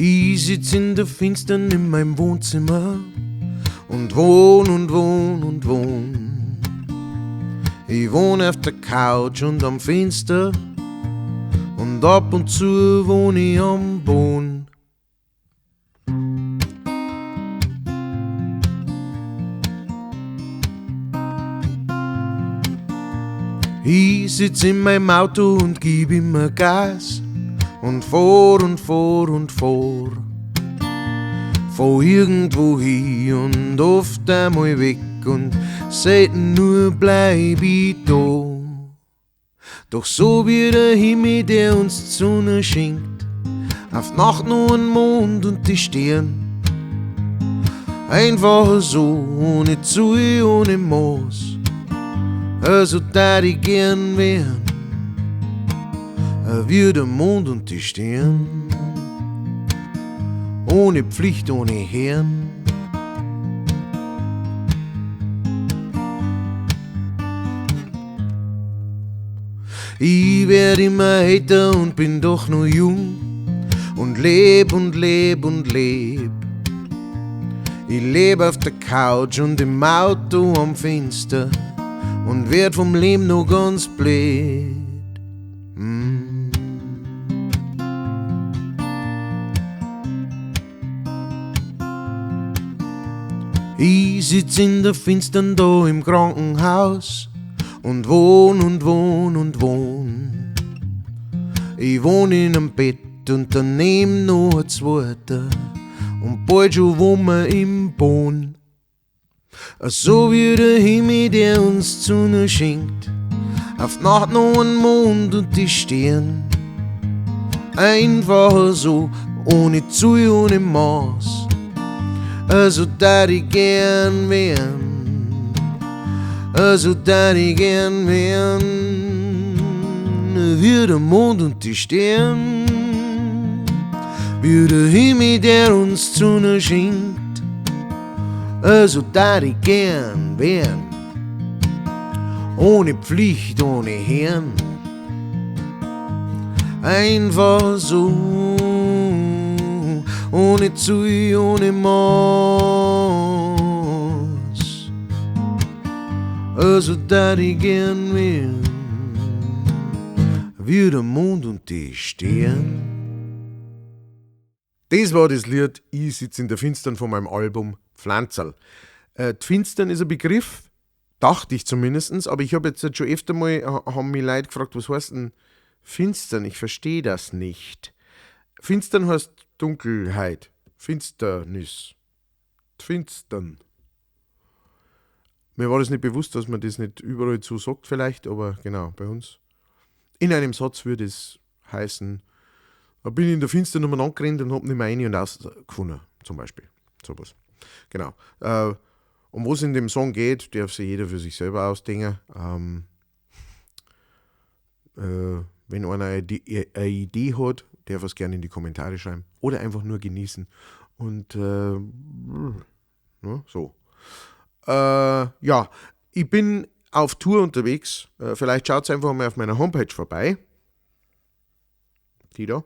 Ich sitz in der Finstern in meinem Wohnzimmer und wohn und wohn und wohn. Ich wohn auf der Couch und am Fenster und ab und zu wohn ich am Boden. Ich sitz in meinem Auto und gib immer Gas und fahr und fahr und fahr. Fahr irgendwo hin und oft einmal weg und selten nur bleib ich da. Doch so wie der Himmel, der uns die Sonne schenkt, auf Nacht nur ein Mond und die Sterne. Einfach so, ohne Zui, ohne Maß. Also da ich gern wären, wie der Mond und die Sterne. Ohne Pflicht, ohne Herrn. Ich werd immer älter und bin doch nur jung und leb und leb und leb. Ich leb auf der Couch und im Auto am Fenster und werd vom Leben noch ganz blöd. Ich sitz in der Finstern da im Krankenhaus und wohn und wohn und wohn. Ich wohn in einem Bett und daneben noch ein zweiter und bald schon wohnen wir im Boden. So wie der Himmel, der uns die Sonne schenkt, auf Nacht noch ein Mond und die Sterne. Einfach so, ohne Zui, ohne Maß. Also da ich gern wären, also da ich gern wären, wie der Mond und die Sterne, wie der Himmel, der uns die Sonne schenkt, also da ich gern wären, ohne Pflicht, ohne Herrn, einfach so. Ohne Zui, ohne Maß. Also da ich gern wären, wie der Mond und die Sterne. Das war das Lied Ich sitz in der Finstern von meinem Album Pflanzerl. Die Finstern ist ein Begriff, dachte ich zumindest, aber ich habe jetzt schon öfter mal, haben mich Leute gefragt, was heißt denn Finstern? Ich verstehe das nicht. Finstern heißt Dunkelheit, Finsternis, Finstern. Mir war das nicht bewusst, dass man das nicht überall so sagt vielleicht, aber genau, bei uns. In einem Satz würde es heißen, da bin ich in der Finstern nochmal angerannt und hab nicht mehr rein und rausgefunden, zum Beispiel. Sowas. Genau. Um was in dem Song geht, darf sich jeder für sich selber ausdenken. Wenn einer eine Idee hat, darf es gerne in die Kommentare schreiben oder einfach nur genießen und so. Ja, ich bin auf Tour unterwegs. Vielleicht schaut einfach mal auf meiner Homepage vorbei. Die da.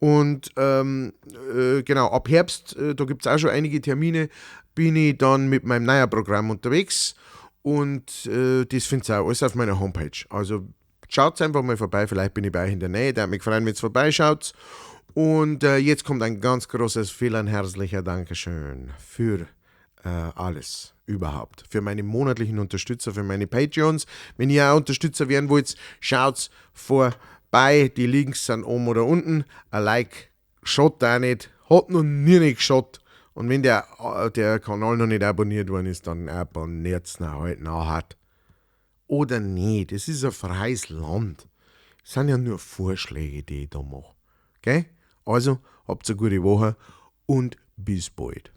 Und genau, ab Herbst, da gibt es auch schon einige Termine, bin ich dann mit meinem neuen Programm unterwegs und das findet ihr auch alles auf meiner Homepage. Also schaut einfach mal vorbei, vielleicht bin ich bei euch in der Nähe, da hat mich gefreut, wenn ihr vorbeischaut. Und jetzt kommt ein ganz großes, vielen herzlicher Dankeschön für alles überhaupt. Für meine monatlichen Unterstützer, für meine Patreons. Wenn ihr auch Unterstützer werden wollt, schaut vorbei, die Links sind oben oder unten. Ein Like schaut da nicht, hat noch nie nicht geschaut. Und wenn der Kanal noch nicht abonniert worden ist, dann abonniert es halt nachher. Oder nicht, es ist ein freies Land. Es sind ja nur Vorschläge, die ich da mache. Okay? Also, habt eine gute Woche und bis bald.